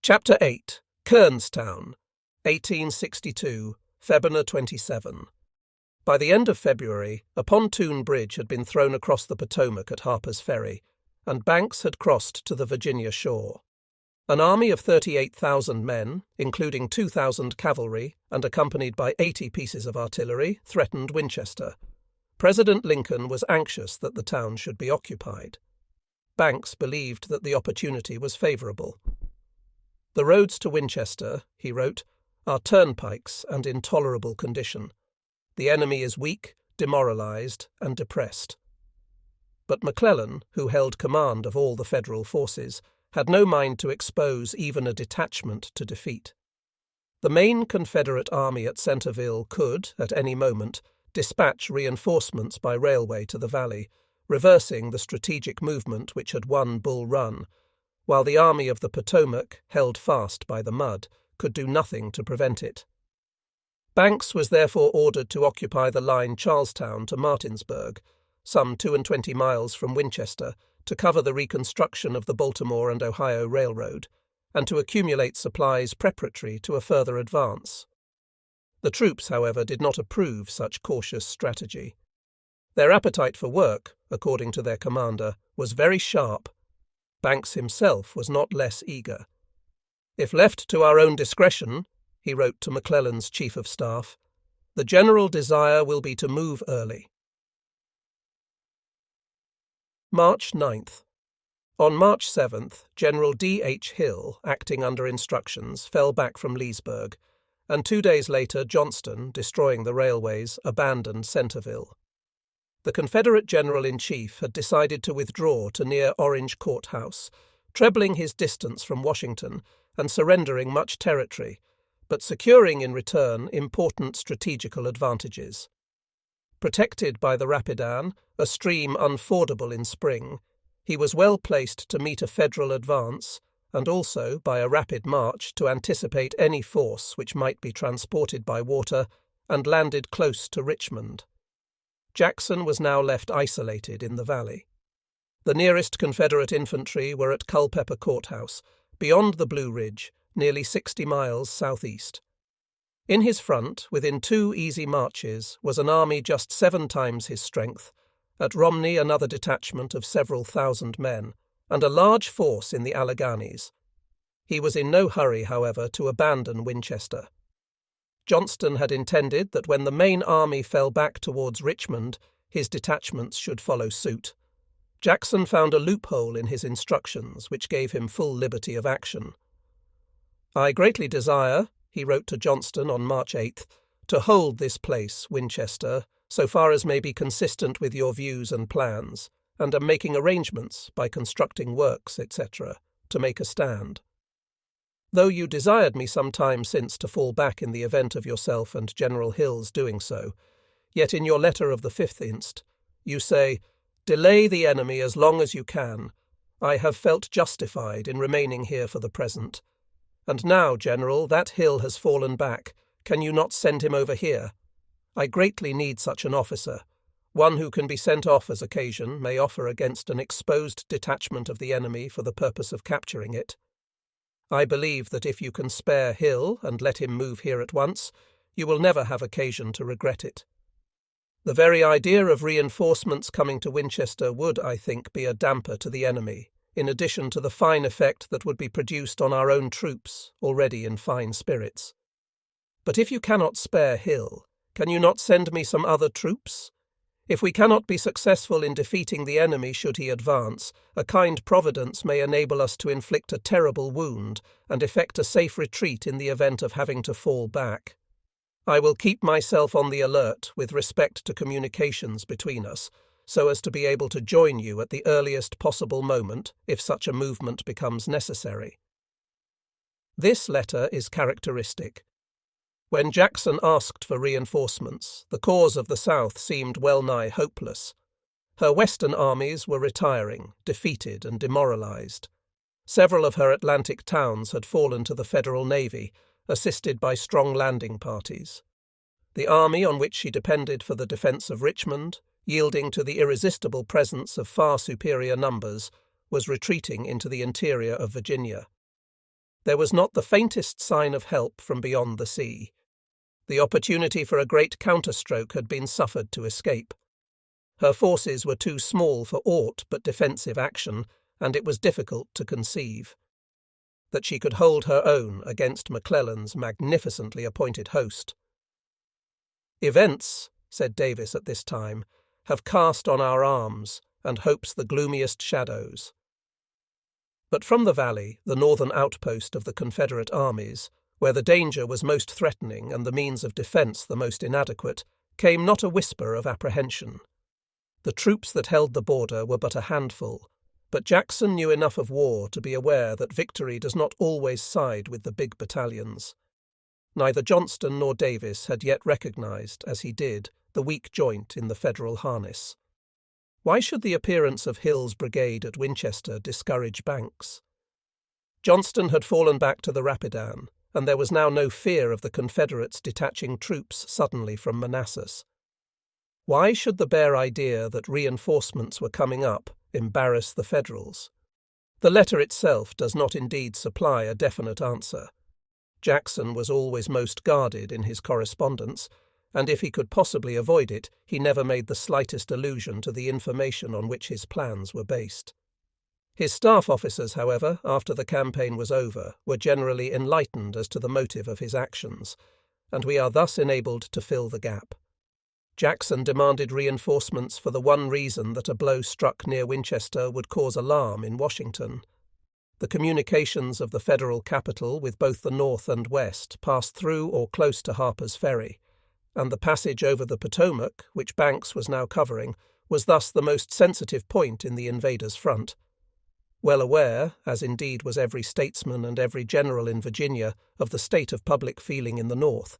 Chapter 8. Kernstown, 1862, February 27. By the end of February, a pontoon bridge had been thrown across the Potomac at Harper's Ferry, and Banks had crossed to the Virginia shore. An army of 38,000 men, including 2,000 cavalry and accompanied by 80 pieces of artillery, threatened Winchester. President Lincoln was anxious that the town should be occupied. Banks believed that the opportunity was favourable. "The roads to Winchester," he wrote, "are turnpikes and in tolerable condition. The enemy is weak, demoralized, and depressed." But McClellan, who held command of all the Federal forces, had no mind to expose even a detachment to defeat. The main Confederate army at Centreville could, at any moment, dispatch reinforcements by railway to the valley, reversing the strategic movement which had won Bull Run, while the Army of the Potomac, held fast by the mud, could do nothing to prevent it. Banks was therefore ordered to occupy the line Charlestown to Martinsburg, some 22 miles from Winchester, to cover the reconstruction of the Baltimore and Ohio Railroad, and to accumulate supplies preparatory to a further advance. The troops, however, did not approve such cautious strategy. Their appetite for work, according to their commander, was very sharp. Banks himself was not less eager. "If left to our own discretion," he wrote to McClellan's chief of staff, "the general desire will be to move early." March 9th. On March 7th, General D.H. Hill, acting under instructions, fell back from Leesburg, and 2 days later Johnston, destroying the railways, abandoned Centreville. The Confederate General-in-Chief had decided to withdraw to near Orange Courthouse, trebling his distance from Washington and surrendering much territory, but securing in return important strategical advantages. Protected by the Rapidan, a stream unfordable in spring, he was well placed to meet a Federal advance and also, by a rapid march, to anticipate any force which might be transported by water and landed close to Richmond. Jackson was now left isolated in the valley. The nearest Confederate infantry were at Culpeper Courthouse, beyond the Blue Ridge, nearly 60 miles southeast. In his front, within 2 easy marches, was an army just 7 times his strength, at Romney another detachment of several thousand men, and a large force in the Alleghanies. He was in no hurry, however, to abandon Winchester. Johnston had intended that when the main army fell back towards Richmond, his detachments should follow suit. Jackson found a loophole in his instructions which gave him full liberty of action. "I greatly desire," he wrote to Johnston on March 8th, "to hold this place, Winchester, so far as may be consistent with your views and plans, and am making arrangements, by constructing works, etc., to make a stand. Though you desired me some time since to fall back in the event of yourself and General Hill's doing so, yet in your letter of the 5th inst., you say, 'Delay the enemy as long as you can. I have felt justified in remaining here for the present. And now, General, that Hill has fallen back. Can you not send him over here? I greatly need such an officer. One who can be sent off as occasion may offer against an exposed detachment of the enemy for the purpose of capturing it. I believe that if you can spare Hill and let him move here at once, you will never have occasion to regret it. The very idea of reinforcements coming to Winchester would, I think, be a damper to the enemy, in addition to the fine effect that would be produced on our own troops, already in fine spirits. But if you cannot spare Hill, can you not send me some other troops? If we cannot be successful in defeating the enemy should he advance, a kind providence may enable us to inflict a terrible wound and effect a safe retreat in the event of having to fall back. I will keep myself on the alert with respect to communications between us, so as to be able to join you at the earliest possible moment if such a movement becomes necessary." This letter is characteristic. When Jackson asked for reinforcements, the cause of the South seemed well-nigh hopeless. Her western armies were retiring, defeated and demoralized. Several of her Atlantic towns had fallen to the Federal Navy, assisted by strong landing parties. The army on which she depended for the defense of Richmond, yielding to the irresistible presence of far superior numbers, was retreating into the interior of Virginia. There was not the faintest sign of help from beyond the sea. The opportunity for a great counterstroke had been suffered to escape. Her forces were too small for aught but defensive action, and it was difficult to conceive that she could hold her own against McClellan's magnificently appointed host. "Events," said Davis at this time, "have cast on our arms, and hopes the gloomiest shadows." But from the valley, the northern outpost of the Confederate armies, where the danger was most threatening and the means of defence the most inadequate, came not a whisper of apprehension. The troops that held the border were but a handful, but Jackson knew enough of war to be aware that victory does not always side with the big battalions. Neither Johnston nor Davis had yet recognized, as he did, the weak joint in the Federal harness. Why should the appearance of Hill's brigade at Winchester discourage Banks? Johnston had fallen back to the Rapidan, and there was now no fear of the Confederates detaching troops suddenly from Manassas. Why should the bare idea that reinforcements were coming up embarrass the Federals? The letter itself does not indeed supply a definite answer. Jackson was always most guarded in his correspondence, and if he could possibly avoid it, he never made the slightest allusion to the information on which his plans were based. His staff officers, however, after the campaign was over, were generally enlightened as to the motive of his actions, and we are thus enabled to fill the gap. Jackson demanded reinforcements for the one reason that a blow struck near Winchester would cause alarm in Washington. The communications of the Federal capital with both the North and West passed through or close to Harper's Ferry, and the passage over the Potomac, which Banks was now covering, was thus the most sensitive point in the invaders' front. Well aware, as indeed was every statesman and every general in Virginia, of the state of public feeling in the North,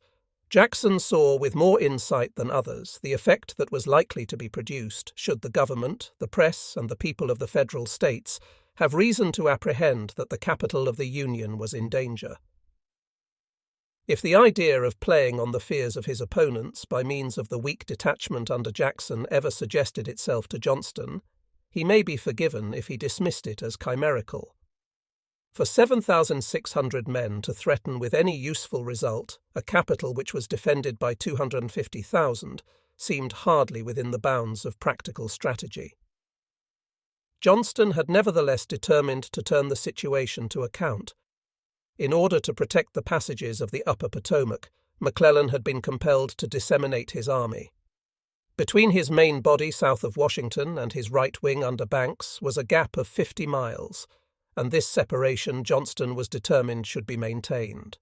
Jackson saw with more insight than others the effect that was likely to be produced should the government, the press, and the people of the Federal states have reason to apprehend that the capital of the Union was in danger. If the idea of playing on the fears of his opponents by means of the weak detachment under Jackson ever suggested itself to Johnston, he may be forgiven if he dismissed it as chimerical. For 7,600 men to threaten with any useful result a capital which was defended by 250,000 seemed hardly within the bounds of practical strategy. Johnston had nevertheless determined to turn the situation to account. In order to protect the passages of the upper Potomac, McClellan had been compelled to disseminate his army. Between his main body south of Washington and his right wing under Banks was a gap of 50 miles, and this separation Johnston was determined should be maintained.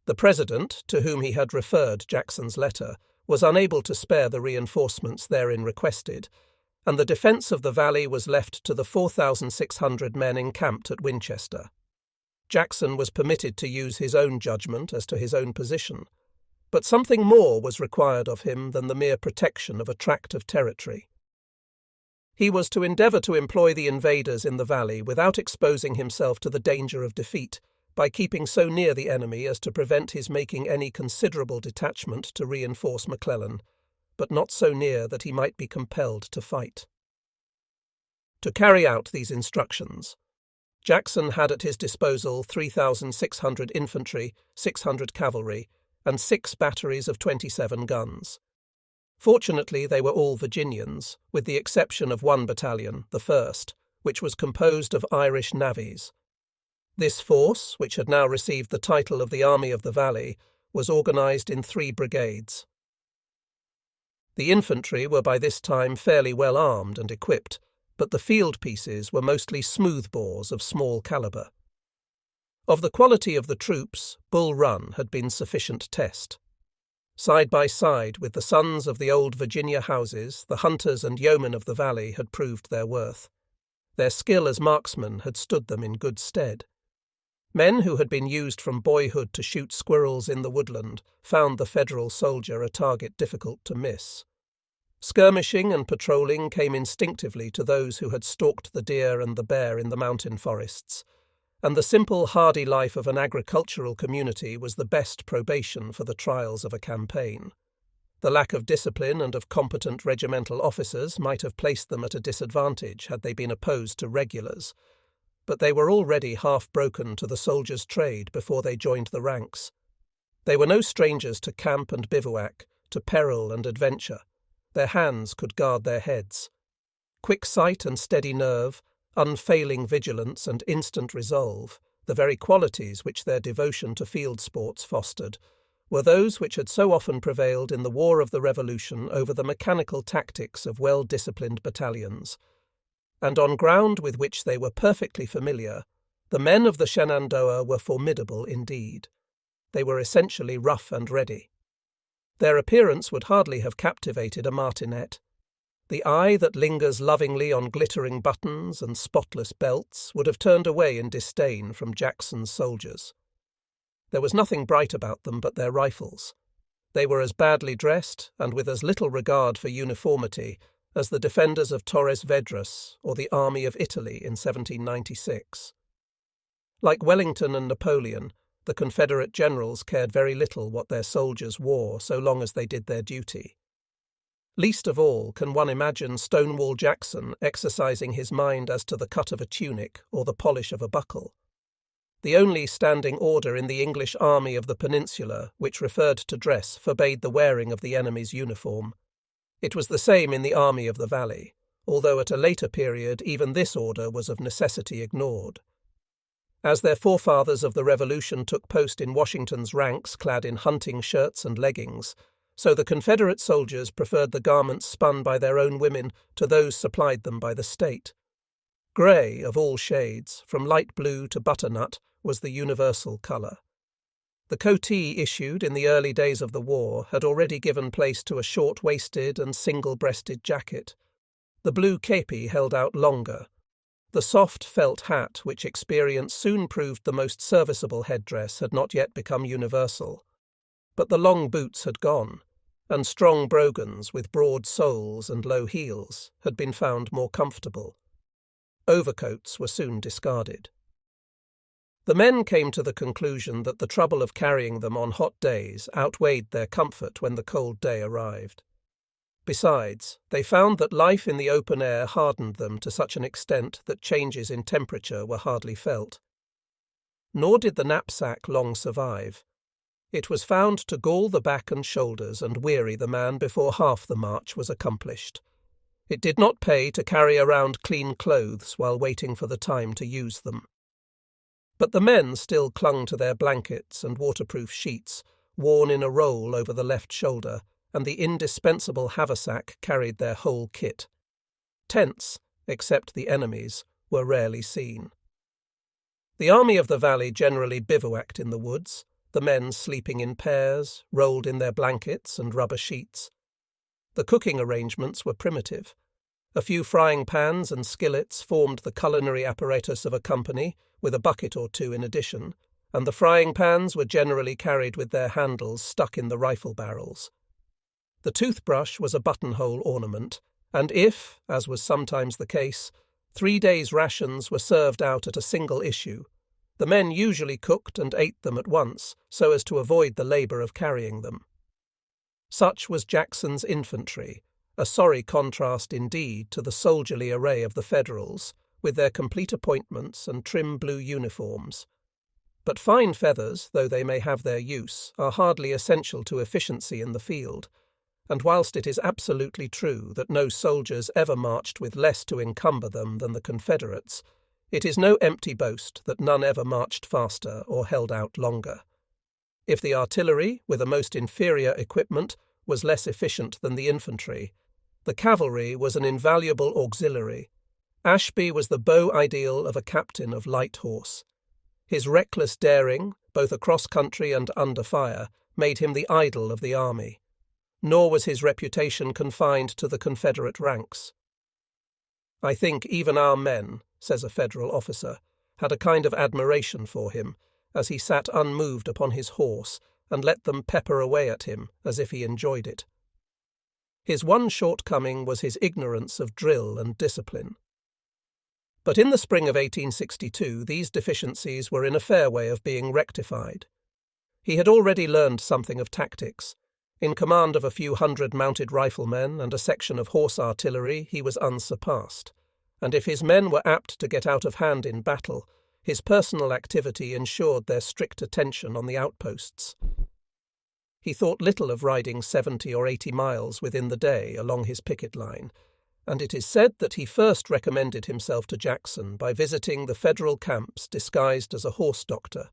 The President, to whom he had referred Jackson's letter, was unable to spare the reinforcements therein requested, and the defence of the valley was left to the 4,600 men encamped at Winchester. Jackson was permitted to use his own judgment as to his own position, but something more was required of him than the mere protection of a tract of territory. He was to endeavour to employ the invaders in the valley without exposing himself to the danger of defeat, by keeping so near the enemy as to prevent his making any considerable detachment to reinforce McClellan, but not so near that he might be compelled to fight. To carry out these instructions, Jackson had at his disposal 3,600 infantry, 600 cavalry, and 6 batteries of 27 guns. Fortunately, they were all Virginians, with the exception of one battalion, the 1st, which was composed of Irish navvies. This force, which had now received the title of the Army of the Valley, was organised in 3 brigades. The infantry were by this time fairly well armed and equipped, but the field pieces were mostly smoothbores of small calibre. Of the quality of the troops, Bull Run had been sufficient test. Side by side with the sons of the old Virginia houses, the hunters and yeomen of the valley had proved their worth. Their skill as marksmen had stood them in good stead. Men who had been used from boyhood to shoot squirrels in the woodland found the Federal soldier a target difficult to miss. Skirmishing and patrolling came instinctively to those who had stalked the deer and the bear in the mountain forests, and the simple, hardy life of an agricultural community was the best probation for the trials of a campaign. The lack of discipline and of competent regimental officers might have placed them at a disadvantage had they been opposed to regulars, but they were already half broken to the soldiers' trade before they joined the ranks. They were no strangers to camp and bivouac, to peril and adventure. Their hands could guard their heads. Quick sight and steady nerve, unfailing vigilance and instant resolve, the very qualities which their devotion to field sports fostered, were those which had so often prevailed in the War of the Revolution over the mechanical tactics of well-disciplined battalions. And on ground with which they were perfectly familiar, the men of the Shenandoah were formidable indeed. They were essentially rough and ready. Their appearance would hardly have captivated a martinet. The eye that lingers lovingly on glittering buttons and spotless belts would have turned away in disdain from Jackson's soldiers. There was nothing bright about them but their rifles. They were as badly dressed and with as little regard for uniformity as the defenders of Torres Vedras or the Army of Italy in 1796. Like Wellington and Napoleon, the Confederate generals cared very little what their soldiers wore so long as they did their duty. Least of all can one imagine Stonewall Jackson exercising his mind as to the cut of a tunic or the polish of a buckle. The only standing order in the English army of the Peninsula which referred to dress forbade the wearing of the enemy's uniform. It was the same in the Army of the Valley, although at a later period even this order was of necessity ignored. As their forefathers of the Revolution took post in Washington's ranks clad in hunting shirts and leggings, so the Confederate soldiers preferred the garments spun by their own women to those supplied them by the state. Grey, of all shades, from light blue to butternut, was the universal colour. The coatee issued in the early days of the war had already given place to a short-waisted and single-breasted jacket. The blue képi held out longer. The soft felt hat, which experience soon proved the most serviceable headdress, had not yet become universal. But the long boots had gone, and strong brogans with broad soles and low heels had been found more comfortable. Overcoats were soon discarded. The men came to the conclusion that the trouble of carrying them on hot days outweighed their comfort when the cold day arrived. Besides, they found that life in the open air hardened them to such an extent that changes in temperature were hardly felt. Nor did the knapsack long survive. It was found to gall the back and shoulders and weary the man before half the march was accomplished. It did not pay to carry around clean clothes while waiting for the time to use them. But the men still clung to their blankets and waterproof sheets, worn in a roll over the left shoulder, and the indispensable haversack carried their whole kit. Tents, except the enemy's, were rarely seen. The Army of the Valley generally bivouacked in the woods, the men sleeping in pairs, rolled in their blankets and rubber sheets. The cooking arrangements were primitive. A few frying pans and skillets formed the culinary apparatus of a company, with a bucket or two in addition, and the frying pans were generally carried with their handles stuck in the rifle barrels. The toothbrush was a buttonhole ornament, and if, as was sometimes the case, 3 days' rations were served out at a single issue, the men usually cooked and ate them at once so as to avoid the labour of carrying them. Such was Jackson's infantry, a sorry contrast indeed to the soldierly array of the Federals, with their complete appointments and trim blue uniforms. But fine feathers, though they may have their use, are hardly essential to efficiency in the field, and whilst it is absolutely true that no soldiers ever marched with less to encumber them than the Confederates, it is no empty boast that none ever marched faster or held out longer. If the artillery, with a most inferior equipment, was less efficient than the infantry, the cavalry was an invaluable auxiliary. Ashby was the beau ideal of a captain of light horse. His reckless daring, both across country and under fire, made him the idol of the army. Nor was his reputation confined to the Confederate ranks. "I think even our men," says a Federal officer, "had a kind of admiration for him, as he sat unmoved upon his horse and let them pepper away at him as if he enjoyed it." His one shortcoming was his ignorance of drill and discipline. But in the spring of 1862 these deficiencies were in a fair way of being rectified. He had already learned something of tactics. In command of a few hundred mounted riflemen and a section of horse artillery he was unsurpassed, and if his men were apt to get out of hand in battle, his personal activity ensured their strict attention on the outposts. He thought little of riding 70 or 80 miles within the day along his picket line, and it is said that he first recommended himself to Jackson by visiting the Federal camps disguised as a horse doctor.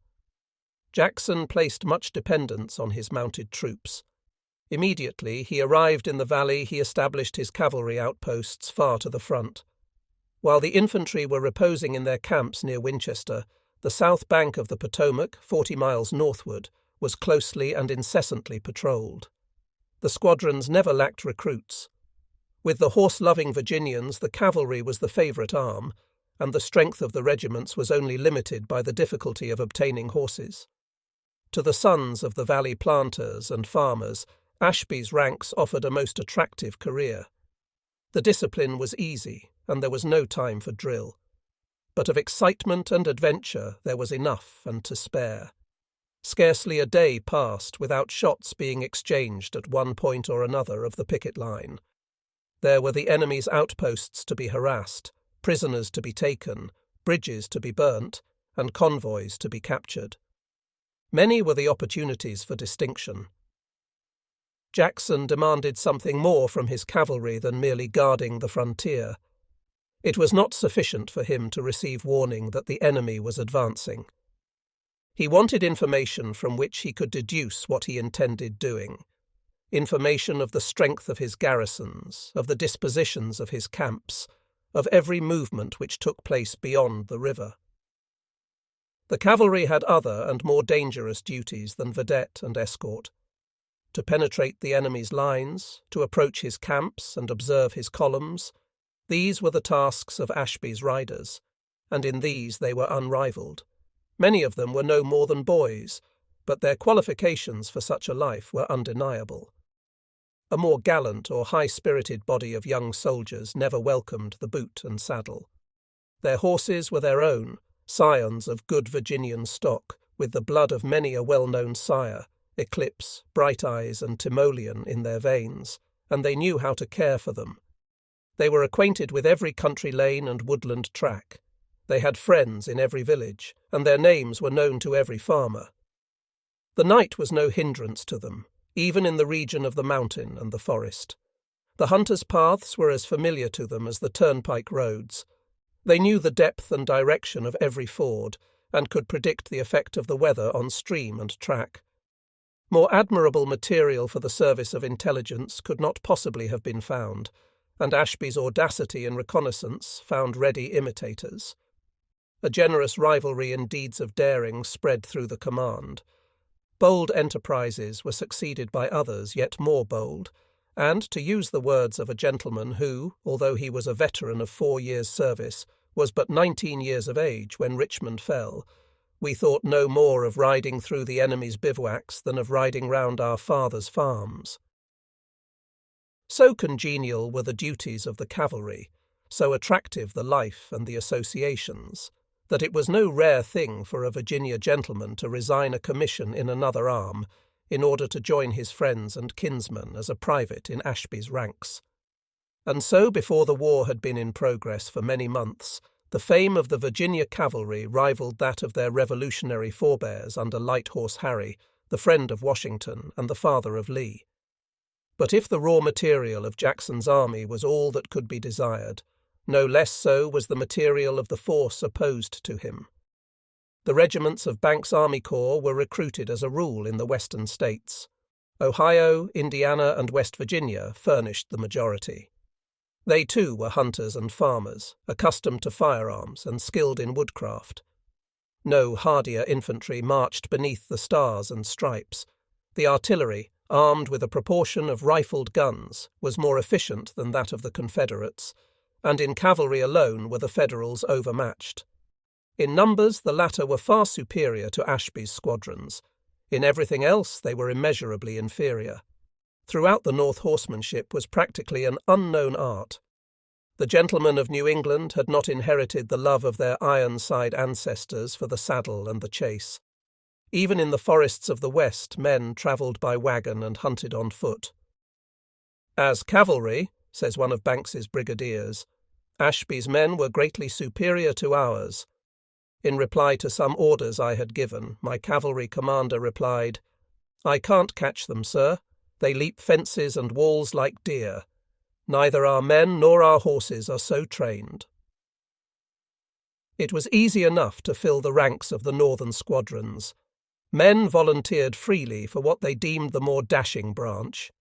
Jackson placed much dependence on his mounted troops. Immediately he arrived in the valley, he established his cavalry outposts far to the front. While the infantry were reposing in their camps near Winchester, the south bank of the Potomac, 40 miles northward, was closely and incessantly patrolled. The squadrons never lacked recruits. With the horse-loving Virginians, the cavalry was the favourite arm, and the strength of the regiments was only limited by the difficulty of obtaining horses. To the sons of the valley planters and farmers, Ashby's ranks offered a most attractive career. The discipline was easy, and there was no time for drill. But of excitement and adventure there was enough and to spare. Scarcely a day passed without shots being exchanged at one point or another of the picket line. There were the enemy's outposts to be harassed, prisoners to be taken, bridges to be burnt, and convoys to be captured. Many were the opportunities for distinction. Jackson demanded something more from his cavalry than merely guarding the frontier. It was not sufficient for him to receive warning that the enemy was advancing. He wanted information from which he could deduce what he intended doing. Information of the strength of his garrisons, of the dispositions of his camps, of every movement which took place beyond the river. The cavalry had other and more dangerous duties than vedette and escort. To penetrate the enemy's lines, to approach his camps and observe his columns, these were the tasks of Ashby's riders, and in these they were unrivalled. Many of them were no more than boys, but their qualifications for such a life were undeniable. A more gallant or high-spirited body of young soldiers never welcomed the boot and saddle. Their horses were their own, scions of good Virginian stock, with the blood of many a well-known sire, Eclipse, Bright Eyes, and Timoleon in their veins, and they knew how to care for them. They were acquainted with every country lane and woodland track. They had friends in every village, and their names were known to every farmer. The night was no hindrance to them, even in the region of the mountain and the forest. The hunters' paths were as familiar to them as the turnpike roads. They knew the depth and direction of every ford, and could predict the effect of the weather on stream and track. More admirable material for the service of intelligence could not possibly have been found, and Ashby's audacity in reconnaissance found ready imitators. A generous rivalry in deeds of daring spread through the command. Bold enterprises were succeeded by others yet more bold, and, to use the words of a gentleman who, although he was a veteran of 4 years' service, was but 19 years of age when Richmond fell, we thought no more of riding through the enemy's bivouacs than of riding round our fathers' farms. So congenial were the duties of the cavalry, so attractive the life and the associations, that it was no rare thing for a Virginia gentleman to resign a commission in another arm in order to join his friends and kinsmen as a private in Ashby's ranks. And so, before the war had been in progress for many months, the fame of the Virginia cavalry rivaled that of their revolutionary forebears under Light Horse Harry, the friend of Washington and the father of Lee. But if the raw material of Jackson's army was all that could be desired, no less so was the material of the force opposed to him. The regiments of Banks' Army Corps were recruited as a rule in the western states. Ohio, Indiana, and West Virginia furnished the majority. They too were hunters and farmers, accustomed to firearms and skilled in woodcraft. No hardier infantry marched beneath the stars and stripes. The artillery, armed with a proportion of rifled guns, was more efficient than that of the Confederates, and in cavalry alone were the Federals overmatched. In numbers, the latter were far superior to Ashby's squadrons. In everything else, they were immeasurably inferior. Throughout the North horsemanship was practically an unknown art. The gentlemen of New England had not inherited the love of their Ironside ancestors for the saddle and the chase. Even in the forests of the West, men travelled by wagon and hunted on foot. As cavalry, says one of Banks's brigadiers, Ashby's men were greatly superior to ours. In reply to some orders I had given, my cavalry commander replied, "I can't catch them, sir. They leap fences and walls like deer. Neither our men nor our horses are so trained." It was easy enough to fill the ranks of the northern squadrons. Men volunteered freely for what they deemed the more dashing branch.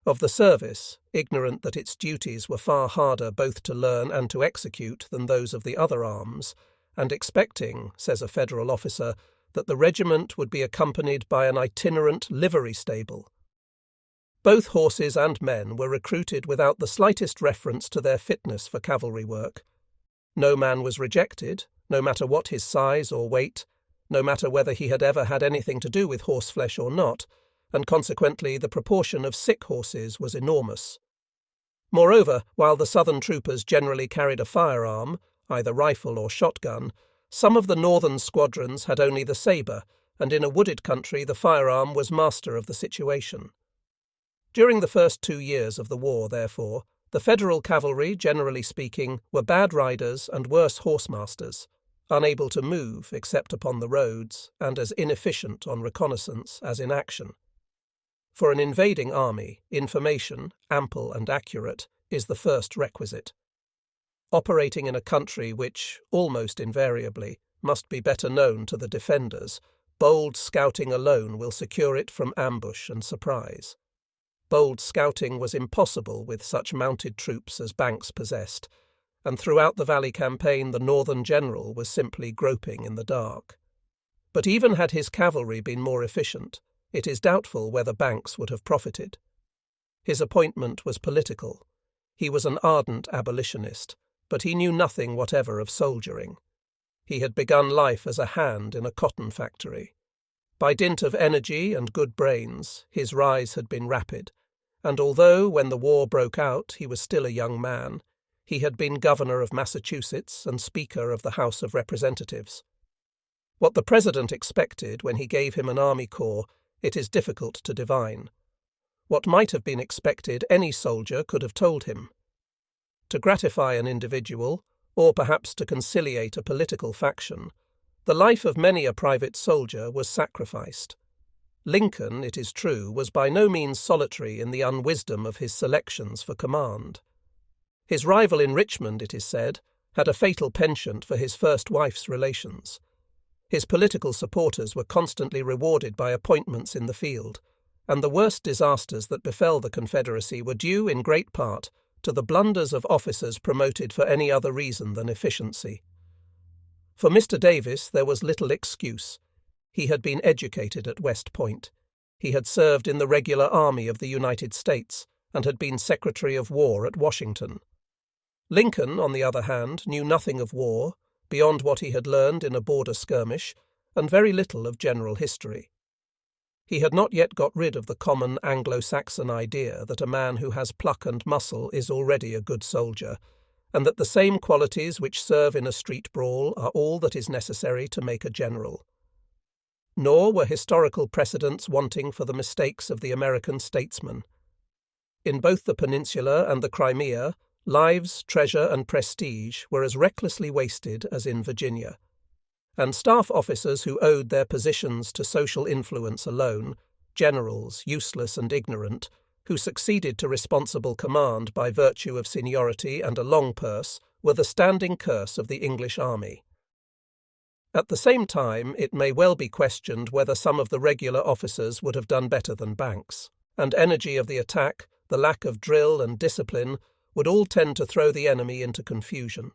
Of the service, ignorant that its duties were far harder both to learn and to execute than those of the other arms, and expecting, says a Federal officer, that the regiment would be accompanied by an itinerant livery stable. Both horses and men were recruited without the slightest reference to their fitness for cavalry work. No man was rejected, no matter what his size or weight, no matter whether he had ever had anything to do with horseflesh or not, and consequently the proportion of sick horses was enormous. Moreover, while the southern troopers generally carried a firearm, either rifle or shotgun, some of the northern squadrons had only the sabre, and in a wooded country the firearm was master of the situation. During the first 2 years of the war, therefore, the Federal cavalry, generally speaking, were bad riders and worse horsemasters, unable to move except upon the roads, and as inefficient on reconnaissance as in action. For an invading army, information, ample and accurate, is the first requisite. Operating in a country which, almost invariably, must be better known to the defenders, bold scouting alone will secure it from ambush and surprise. Bold scouting was impossible with such mounted troops as Banks possessed, and throughout the Valley campaign the northern general was simply groping in the dark. But even had his cavalry been more efficient, it is doubtful whether Banks would have profited. His appointment was political. He was an ardent abolitionist, but he knew nothing whatever of soldiering. He had begun life as a hand in a cotton factory. By dint of energy and good brains, his rise had been rapid, and although, when the war broke out, he was still a young man, he had been governor of Massachusetts and Speaker of the House of Representatives. What the President expected when he gave him an army corps, it is difficult to divine. What might have been expected any soldier could have told him. To gratify an individual, or perhaps to conciliate a political faction, the life of many a private soldier was sacrificed. Lincoln, it is true, was by no means solitary in the unwisdom of his selections for command. His rival in Richmond, it is said, had a fatal penchant for his first wife's relations. His political supporters were constantly rewarded by appointments in the field, and the worst disasters that befell the Confederacy were due in great part to the blunders of officers promoted for any other reason than efficiency. For Mr. Davis there was little excuse. He had been educated at West Point. He had served in the regular army of the United States and had been Secretary of War at Washington. Lincoln, on the other hand, knew nothing of war, beyond what he had learned in a border skirmish, and very little of general history. He had not yet got rid of the common Anglo-Saxon idea that a man who has pluck and muscle is already a good soldier, and that the same qualities which serve in a street brawl are all that is necessary to make a general. Nor were historical precedents wanting for the mistakes of the American statesmen. In both the Peninsula and the Crimea, lives, treasure, and prestige were as recklessly wasted as in Virginia, and staff officers who owed their positions to social influence alone, generals useless and ignorant, who succeeded to responsible command by virtue of seniority and a long purse, were the standing curse of the English army. At the same time, it may well be questioned whether some of the regular officers would have done better than Banks, and energy of the attack, the lack of drill and discipline, would all tend to throw the enemy into confusion.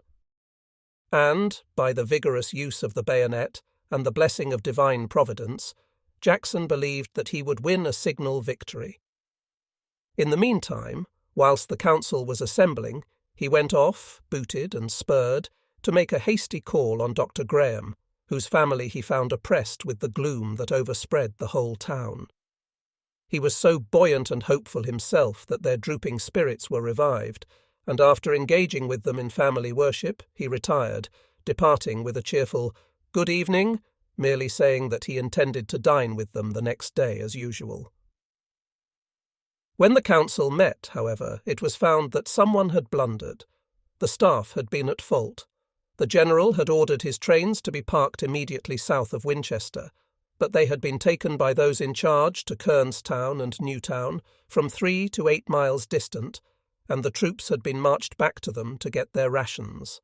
And, by the vigorous use of the bayonet and the blessing of divine providence, Jackson believed that he would win a signal victory. In the meantime, whilst the council was assembling, he went off, booted and spurred, to make a hasty call on Dr. Graham, whose family he found oppressed with the gloom that overspread the whole town. He was so buoyant and hopeful himself that their drooping spirits were revived, and after engaging with them in family worship, he retired, departing with a cheerful "good evening," merely saying that he intended to dine with them the next day as usual. When the council met, however, it was found that someone had blundered. The staff had been at fault. The general had ordered his trains to be parked immediately south of Winchester, but they had been taken by those in charge to Kernstown and Newtown, from 3 to 8 miles distant, and the troops had been marched back to them to get their rations.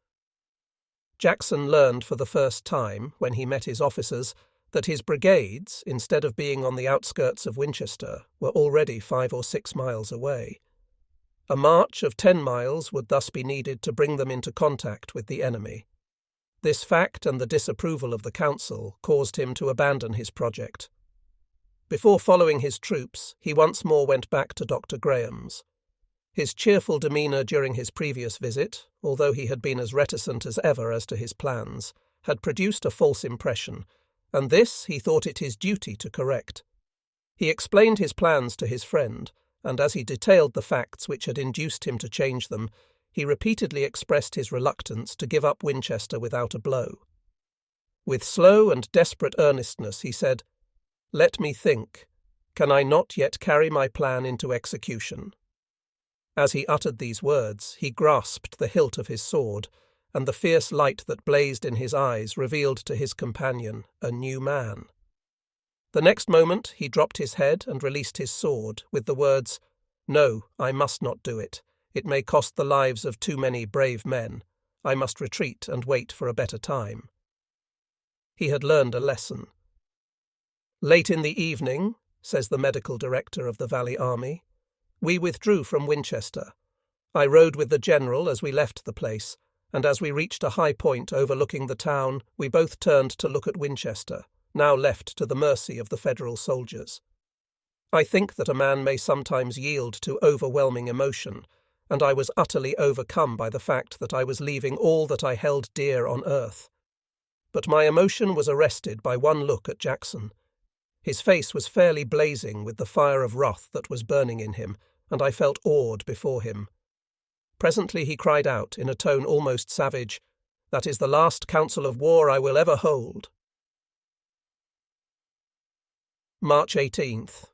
Jackson learned for the first time, when he met his officers, that his brigades, instead of being on the outskirts of Winchester, were already 5 or 6 miles away. A march of 10 miles would thus be needed to bring them into contact with the enemy. This fact and the disapproval of the council caused him to abandon his project. Before following his troops, he once more went back to Dr. Graham's. His cheerful demeanour during his previous visit, although he had been as reticent as ever as to his plans, had produced a false impression, and this he thought it his duty to correct. He explained his plans to his friend, and as he detailed the facts which had induced him to change them, he repeatedly expressed his reluctance to give up Winchester without a blow. With slow and desperate earnestness he said, "Let me think. Can I not yet carry my plan into execution?" As he uttered these words, he grasped the hilt of his sword, and the fierce light that blazed in his eyes revealed to his companion a new man. The next moment he dropped his head and released his sword, with the words, "No, I must not do it. It may cost the lives of too many brave men. I must retreat and wait for a better time." He had learned a lesson. "Late in the evening," says the medical director of the Valley Army, "we withdrew from Winchester. I rode with the general as we left the place, and as we reached a high point overlooking the town, we both turned to look at Winchester, now left to the mercy of the Federal soldiers. I think that a man may sometimes yield to overwhelming emotion, and I was utterly overcome by the fact that I was leaving all that I held dear on earth. But my emotion was arrested by one look at Jackson. His face was fairly blazing with the fire of wrath that was burning in him, and I felt awed before him. Presently he cried out, in a tone almost savage, 'That is the last council of war I will ever hold.'" March 18th.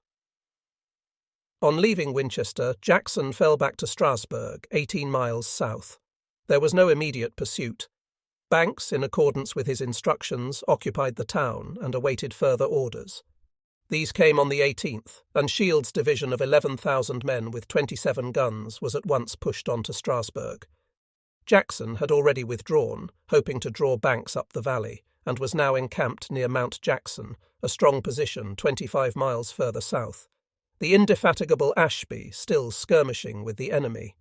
On leaving Winchester, Jackson fell back to Strasbourg, 18 miles south. There was no immediate pursuit. Banks, in accordance with his instructions, occupied the town and awaited further orders. These came on the 18th, and Shield's division of 11,000 men with 27 guns was at once pushed on to Strasbourg. Jackson had already withdrawn, hoping to draw Banks up the valley, and was now encamped near Mount Jackson, a strong position 25 miles further south, the indefatigable Ashby still skirmishing with the enemy.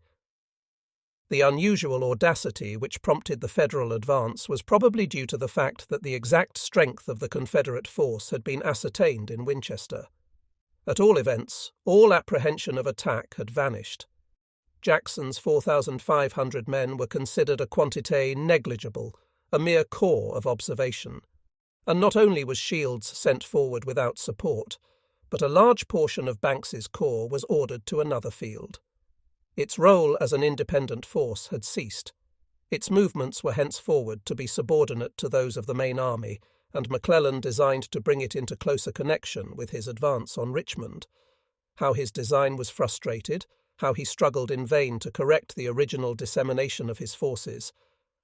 The unusual audacity which prompted the Federal advance was probably due to the fact that the exact strength of the Confederate force had been ascertained in Winchester. At all events, all apprehension of attack had vanished. Jackson's 4,500 men were considered a quantité negligible, a mere corps of observation. And not only was Shields sent forward without support, but a large portion of Banks's corps was ordered to another field. Its role as an independent force had ceased. Its movements were henceforward to be subordinate to those of the main army, and McClellan designed to bring it into closer connection with his advance on Richmond. How his design was frustrated, how he struggled in vain to correct the original dissemination of his forces,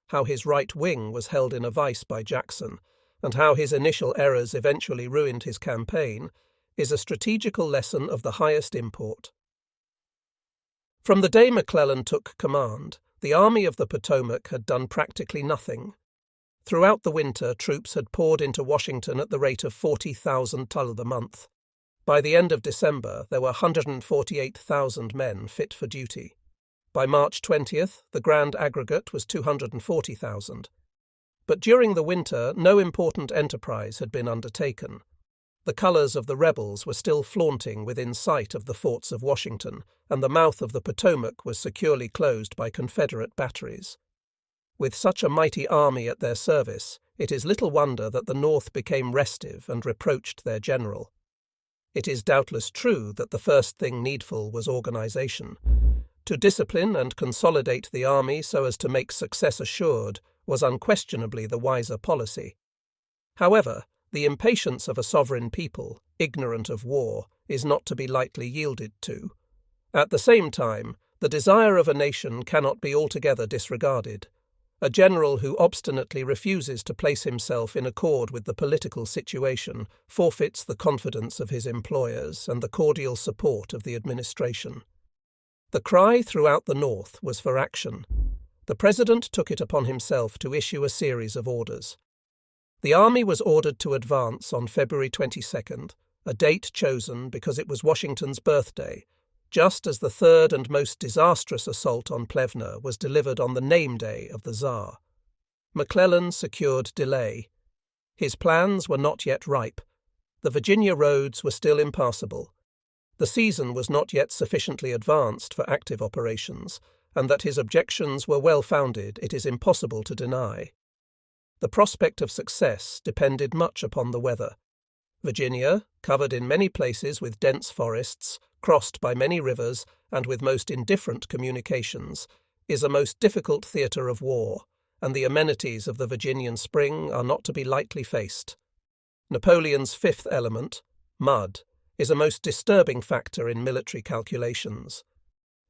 how his right wing was held in a vice by Jackson, and how his initial errors eventually ruined his campaign, is a strategical lesson of the highest import. From the day McClellan took command, the Army of the Potomac had done practically nothing. Throughout the winter, troops had poured into Washington at the rate of 40,000 tons a month. By the end of December, there were 148,000 men fit for duty. By March 20th, the grand aggregate was 240,000. But during the winter, no important enterprise had been undertaken. The colours of the rebels were still flaunting within sight of the forts of Washington, and the mouth of the Potomac was securely closed by Confederate batteries. With such a mighty army at their service, it is little wonder that the North became restive and reproached their general. It is doubtless true that the first thing needful was organization. To discipline and consolidate the army so as to make success assured was unquestionably the wiser policy. However, the impatience of a sovereign people, ignorant of war, is not to be lightly yielded to. At the same time, The desire of a nation cannot be altogether disregarded. A general who obstinately refuses to place himself in accord with the political situation forfeits the confidence of his employers and the cordial support of the administration. The cry throughout the North was for action. The President took it upon himself to issue a series of orders. The army was ordered to advance on February 22nd, a date chosen because it was Washington's birthday, just as the third and most disastrous assault on Plevna was delivered on the name day of the Tsar. McClellan secured delay. His plans were not yet ripe. The Virginia roads were still impassable. The season was not yet sufficiently advanced for active operations, and that his objections were well-founded it is impossible to deny. The prospect of success depended much upon the weather. Virginia, covered in many places with dense forests, crossed by many rivers, and with most indifferent communications, is a most difficult theatre of war, and the amenities of the Virginian spring are not to be lightly faced. Napoleon's fifth element, mud, is a most disturbing factor in military calculations.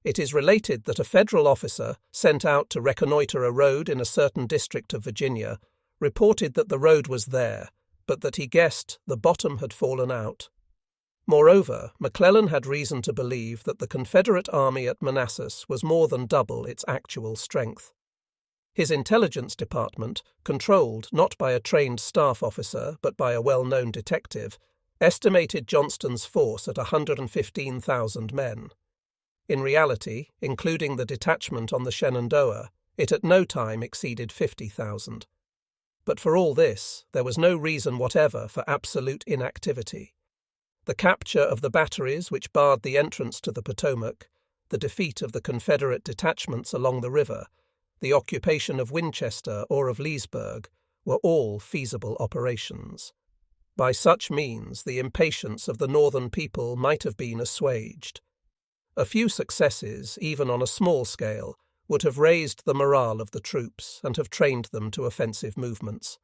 It is related that a federal officer sent out to reconnoitre a road in a certain district of Virginia reported that the road was there, but that he guessed the bottom had fallen out. Moreover, McClellan had reason to believe that the Confederate army at Manassas was more than double its actual strength. His intelligence department, controlled not by a trained staff officer but by a well-known detective, estimated Johnston's force at 115,000 men. In reality, including the detachment on the Shenandoah, it at no time exceeded 50,000. But for all this, there was no reason whatever for absolute inactivity. The capture of the batteries which barred the entrance to the Potomac, the defeat of the Confederate detachments along the river, the occupation of Winchester or of Leesburg, were all feasible operations. By such means the impatience of the Northern people might have been assuaged. A few successes, even on a small scale, would have raised the morale of the troops and have trained them to offensive movements.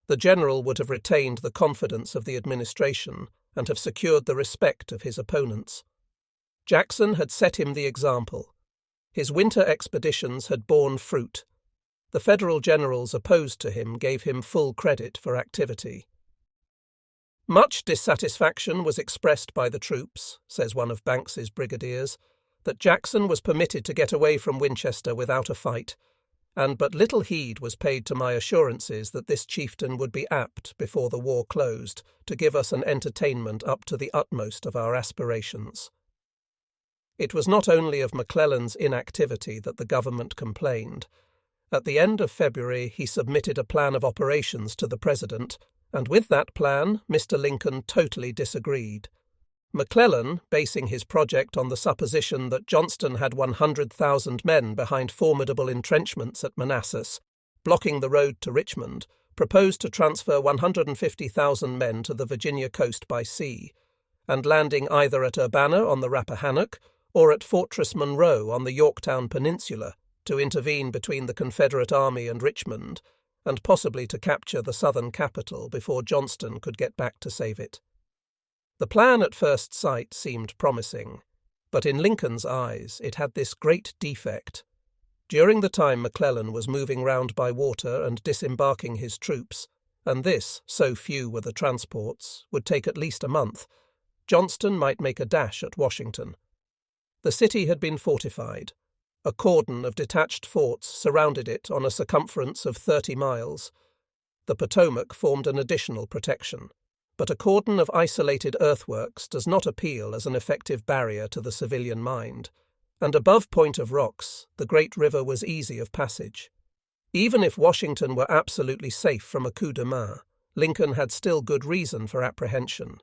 The general would have retained the confidence of the administration and have secured the respect of his opponents. Jackson had set him the example. His winter expeditions had borne fruit. The Federal generals opposed to him gave him full credit for activity. Much dissatisfaction was expressed by the troops, says one of Banks's brigadiers, that Jackson was permitted to get away from Winchester without a fight, and but little heed was paid to my assurances that this chieftain would be apt, before the war closed, to give us an entertainment up to the utmost of our aspirations. It was not only of McClellan's inactivity that the government complained. At the end of February he submitted a plan of operations to the President, and with that plan Mr. Lincoln totally disagreed. McClellan, basing his project on the supposition that Johnston had 100,000 men behind formidable entrenchments at Manassas, blocking the road to Richmond, proposed to transfer 150,000 men to the Virginia coast by sea, and landing either at Urbana on the Rappahannock or at Fortress Monroe on the Yorktown Peninsula, to intervene between the Confederate army and Richmond, and possibly to capture the southern capital before Johnston could get back to save it. The plan at first sight seemed promising, but in Lincoln's eyes it had this great defect. During the time McClellan was moving round by water and disembarking his troops, and this, so few were the transports, would take at least a month, Johnston might make a dash at Washington. The city had been fortified. A cordon of detached forts surrounded it on a circumference of 30 miles. The Potomac formed an additional protection. But a cordon of isolated earthworks does not appeal as an effective barrier to the civilian mind, and above Point of Rocks the great river was easy of passage. Even if Washington were absolutely safe from a coup de main, Lincoln had still good reason for apprehension.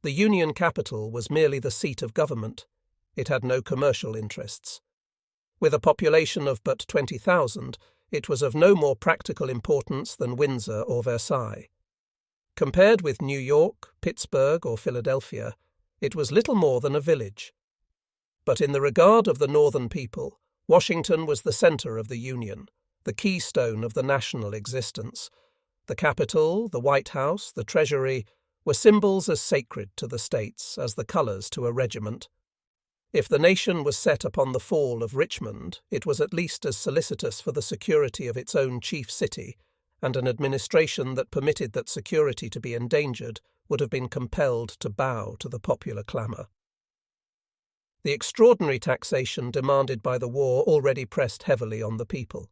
The Union capital was merely the seat of government. It had no commercial interests. With a population of but 20,000, it was of no more practical importance than Windsor or Versailles. Compared with New York, Pittsburgh, or Philadelphia, it was little more than a village. But in the regard of the Northern people, Washington was the center of the Union, the keystone of the national existence. The Capitol, the White House, the Treasury were symbols as sacred to the states as the colors to a regiment. If the nation was set upon the fall of Richmond, it was at least as solicitous for the security of its own chief city, and an administration that permitted that security to be endangered would have been compelled to bow to the popular clamour. The extraordinary taxation demanded by the war already pressed heavily on the people.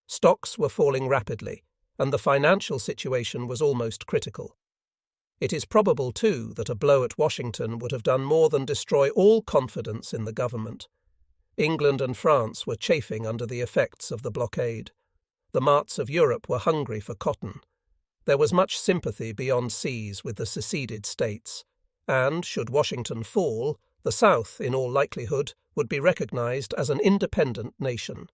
Stocks were falling rapidly, and the financial situation was almost critical. It is probable, too, that a blow at Washington would have done more than destroy all confidence in the government. England and France were chafing under the effects of the blockade. The marts of Europe were hungry for cotton. There was much sympathy beyond seas with the seceded states, and, should Washington fall, the South, in all likelihood, would be recognized as an independent nation.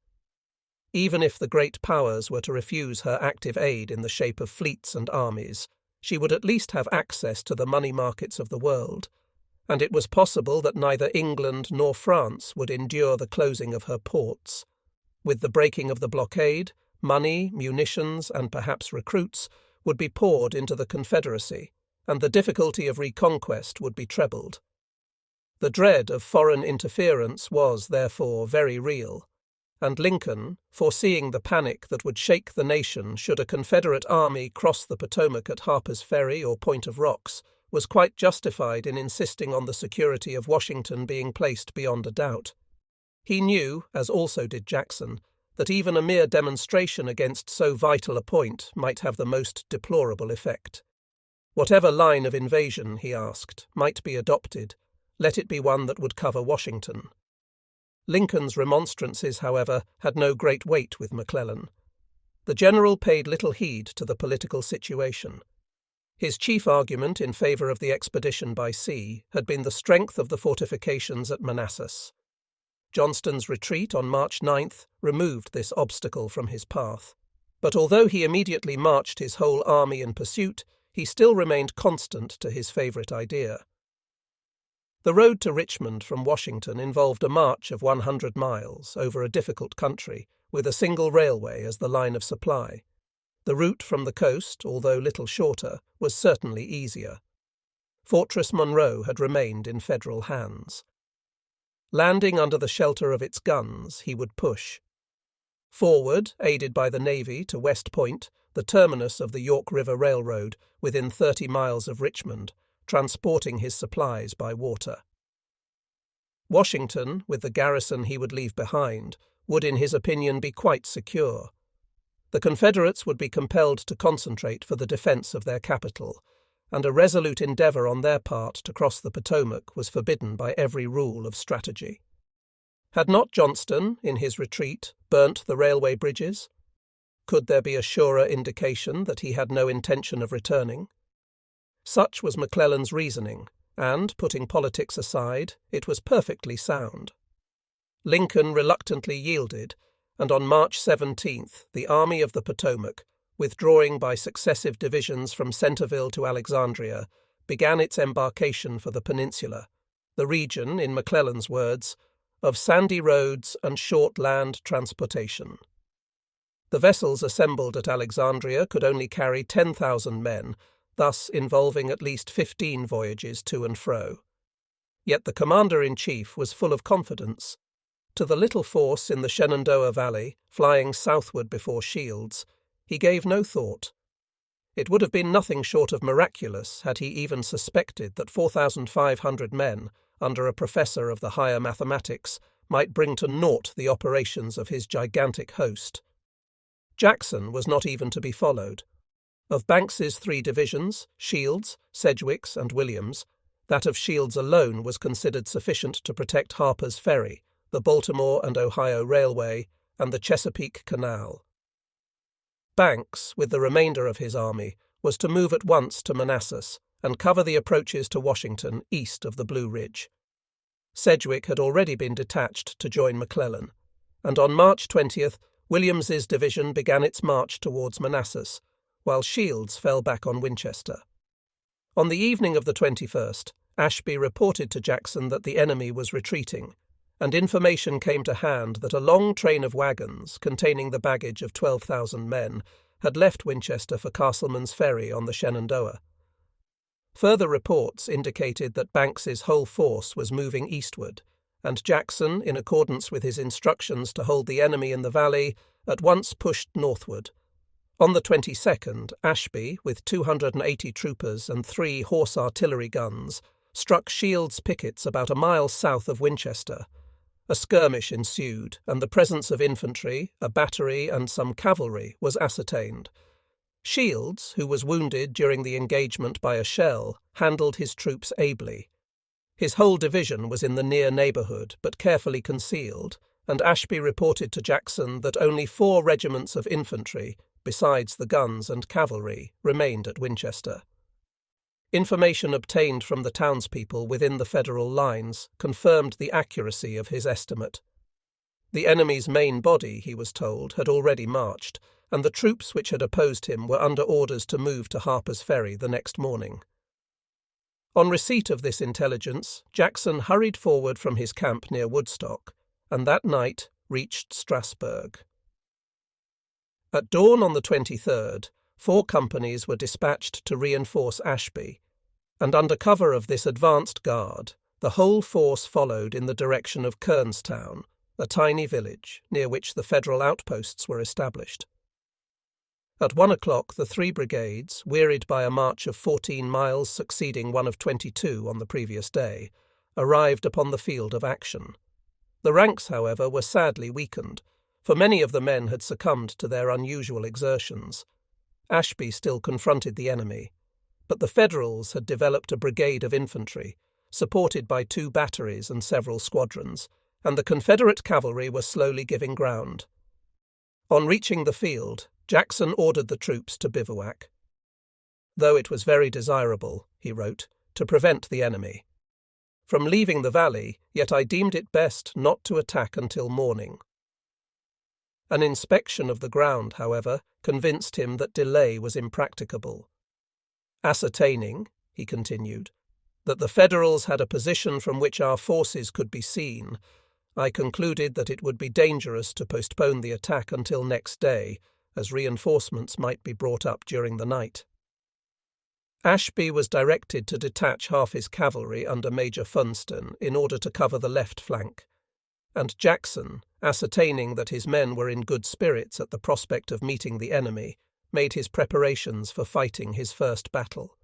Even if the great powers were to refuse her active aid in the shape of fleets and armies, she would at least have access to the money markets of the world, and it was possible that neither England nor France would endure the closing of her ports. With the breaking of the blockade, money, munitions, and perhaps recruits would be poured into the Confederacy, and the difficulty of reconquest would be trebled. The dread of foreign interference was, therefore, very real, and Lincoln, foreseeing the panic that would shake the nation should a Confederate army cross the Potomac at Harper's Ferry or Point of Rocks, was quite justified in insisting on the security of Washington being placed beyond a doubt. He knew, as also did Jackson, that even a mere demonstration against so vital a point might have the most deplorable effect. Whatever line of invasion, he asked, might be adopted, let it be one that would cover Washington. Lincoln's remonstrances, however, had no great weight with McClellan. The general paid little heed to the political situation. His chief argument in favour of the expedition by sea had been the strength of the fortifications at Manassas. Johnston's retreat on March 9th removed this obstacle from his path, but although he immediately marched his whole army in pursuit, he still remained constant to his favourite idea. The road to Richmond from Washington involved a march of 100 miles over a difficult country, with a single railway as the line of supply. The route from the coast, although little shorter, was certainly easier. Fortress Monroe had remained in Federal hands. Landing under the shelter of its guns, he would push. Forward, aided by the Navy, to West Point, the terminus of the York River Railroad, within 30 miles of Richmond, transporting his supplies by water. Washington, with the garrison he would leave behind, would in his opinion be quite secure. The Confederates would be compelled to concentrate for the defence of their capital, and a resolute endeavour on their part to cross the Potomac was forbidden by every rule of strategy. Had not Johnston, in his retreat, burnt the railway bridges? Could there be a surer indication that he had no intention of returning? Such was McClellan's reasoning, and, putting politics aside, it was perfectly sound. Lincoln reluctantly yielded, and on March 17th the Army of the Potomac, withdrawing by successive divisions from Centreville to Alexandria, began its embarkation for the peninsula, the region, in McClellan's words, of sandy roads and short land transportation. The vessels assembled at Alexandria could only carry 10,000 men, thus involving at least 15 voyages to and fro. Yet the commander-in-chief was full of confidence. To the little force in the Shenandoah Valley, flying southward before Shields, he gave no thought. It would have been nothing short of miraculous had he even suspected that 4,500 men, under a professor of the higher mathematics, might bring to naught the operations of his gigantic host. Jackson was not even to be followed. Of Banks's 3 divisions, Shields, Sedgwick's, and Williams, that of Shields alone was considered sufficient to protect Harper's Ferry, the Baltimore and Ohio Railway, and the Chesapeake Canal. Banks, with the remainder of his army, was to move at once to Manassas and cover the approaches to Washington east of the Blue Ridge. Sedgwick had already been detached to join McClellan, and on March 20th Williams's division began its march towards Manassas, while Shields fell back on Winchester. On the evening of the 21st, Ashby reported to Jackson that the enemy was retreating, and information came to hand that a long train of wagons, containing the baggage of 12,000 men, had left Winchester for Castleman's Ferry on the Shenandoah. Further reports indicated that Banks's whole force was moving eastward, and Jackson, in accordance with his instructions to hold the enemy in the valley, at once pushed northward. On the 22nd, Ashby, with 280 troopers and 3 horse artillery guns, struck Shields' pickets about a mile south of Winchester. A skirmish ensued, and the presence of infantry, a battery, and some cavalry was ascertained. Shields, who was wounded during the engagement by a shell, handled his troops ably. His whole division was in the near neighbourhood, but carefully concealed, and Ashby reported to Jackson that only 4 regiments of infantry, besides the guns and cavalry, remained at Winchester. Information obtained from the townspeople within the Federal lines confirmed the accuracy of his estimate. The enemy's main body, he was told, had already marched, and the troops which had opposed him were under orders to move to Harper's Ferry the next morning. On receipt of this intelligence, Jackson hurried forward from his camp near Woodstock, and that night reached Strasburg. At dawn on the 23rd, 4 companies were dispatched to reinforce Ashby, and under cover of this advanced guard, the whole force followed in the direction of Kernstown, a tiny village near which the Federal outposts were established. At 1 o'clock, the 3 brigades, wearied by a march of 14 miles succeeding one of 22 on the previous day, arrived upon the field of action. The ranks, however, were sadly weakened, for many of the men had succumbed to their unusual exertions. Ashby still confronted the enemy, but the Federals had developed a brigade of infantry, supported by 2 batteries and several squadrons, and the Confederate cavalry were slowly giving ground. On reaching the field, Jackson ordered the troops to bivouac. Though it was very desirable, he wrote, to prevent the enemy from leaving the valley, yet I deemed it best not to attack until morning. An inspection of the ground, however, convinced him that delay was impracticable. Ascertaining, he continued, that the Federals had a position from which our forces could be seen, I concluded that it would be dangerous to postpone the attack until next day, as reinforcements might be brought up during the night. Ashby was directed to detach half his cavalry under Major Funston in order to cover the left flank, and Jackson, ascertaining that his men were in good spirits at the prospect of meeting the enemy, made his preparations for fighting his first battle.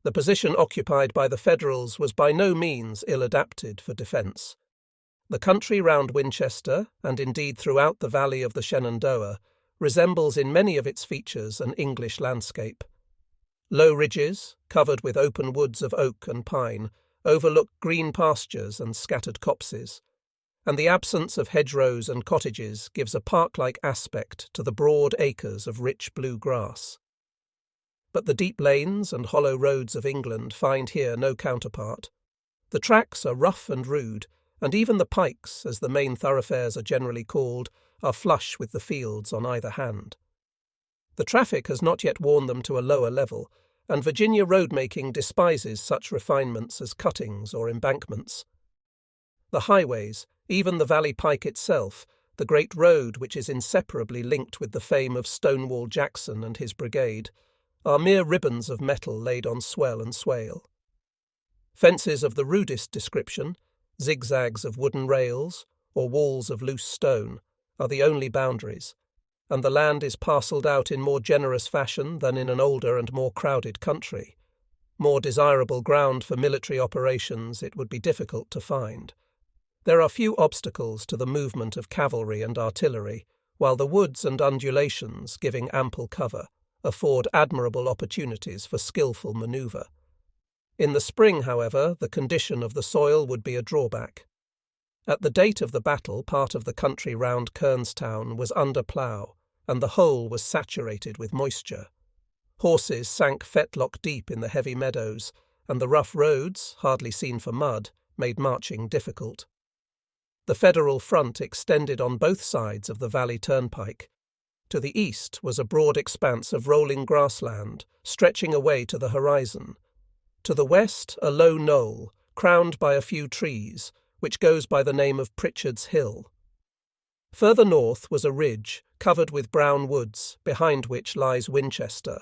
The position occupied by the Federals was by no means ill-adapted for defence. The country round Winchester, and indeed throughout the valley of the Shenandoah, resembles in many of its features an English landscape. Low ridges, covered with open woods of oak and pine, overlook green pastures and scattered copses, and the absence of hedgerows and cottages gives a park-like aspect to the broad acres of rich blue grass. But the deep lanes and hollow roads of England find here no counterpart. The tracks are rough and rude, and even the pikes, as the main thoroughfares are generally called, are flush with the fields on either hand. The traffic has not yet worn them to a lower level, and Virginia road-making despises such refinements as cuttings or embankments. The highways, even the Valley Pike itself, the great road which is inseparably linked with the fame of Stonewall Jackson and his brigade, are mere ribbons of metal laid on swell and swale. Fences of the rudest description, zigzags of wooden rails, or walls of loose stone, are the only boundaries, and the land is parcelled out in more generous fashion than in an older and more crowded country. More desirable ground for military operations it would be difficult to find. There are few obstacles to the movement of cavalry and artillery, while the woods and undulations, giving ample cover, afford admirable opportunities for skilful manoeuvre. In the spring, however, the condition of the soil would be a drawback. At the date of the battle, part of the country round Kernstown was under plough, and the whole was saturated with moisture. Horses sank fetlock deep in the heavy meadows, and the rough roads, hardly seen for mud, made marching difficult. The Federal front extended on both sides of the Valley Turnpike. To the east was a broad expanse of rolling grassland, stretching away to the horizon. To the west, a low knoll, crowned by a few trees, which goes by the name of Pritchard's Hill. Further north was a ridge, covered with brown woods, behind which lies Winchester.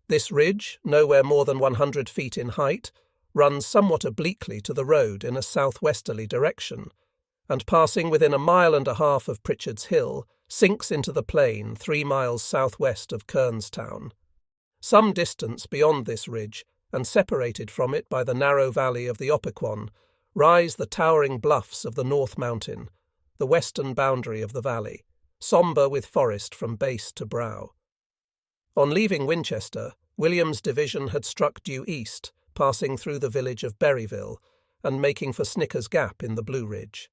This ridge, nowhere more than 100 feet in height, runs somewhat obliquely to the road in a southwesterly direction, and passing within 1.5 miles of Pritchard's Hill, sinks into the plain 3 miles southwest of Kernstown. Some distance beyond this ridge, and separated from it by the narrow valley of the Opequon, rise the towering bluffs of the North Mountain, the western boundary of the valley, sombre with forest from base to brow. On leaving Winchester, William's division had struck due east, passing through the village of Berryville and making for Snicker's Gap in the Blue Ridge.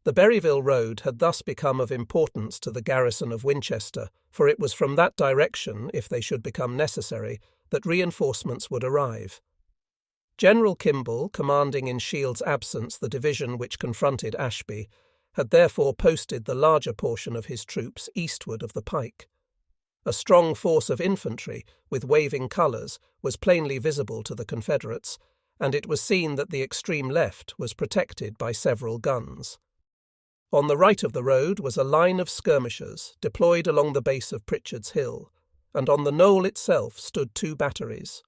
The Berryville road had thus become of importance to the garrison of Winchester, for it was from that direction, if they should become necessary, that reinforcements would arrive. General Kimball, commanding in Shield's absence the division which confronted Ashby, had therefore posted the larger portion of his troops eastward of the pike. A strong force of infantry, with waving colours, was plainly visible to the Confederates, and it was seen that the extreme left was protected by several guns. On the right of the road was a line of skirmishers deployed along the base of Pritchard's Hill, and on the knoll itself stood 2 batteries.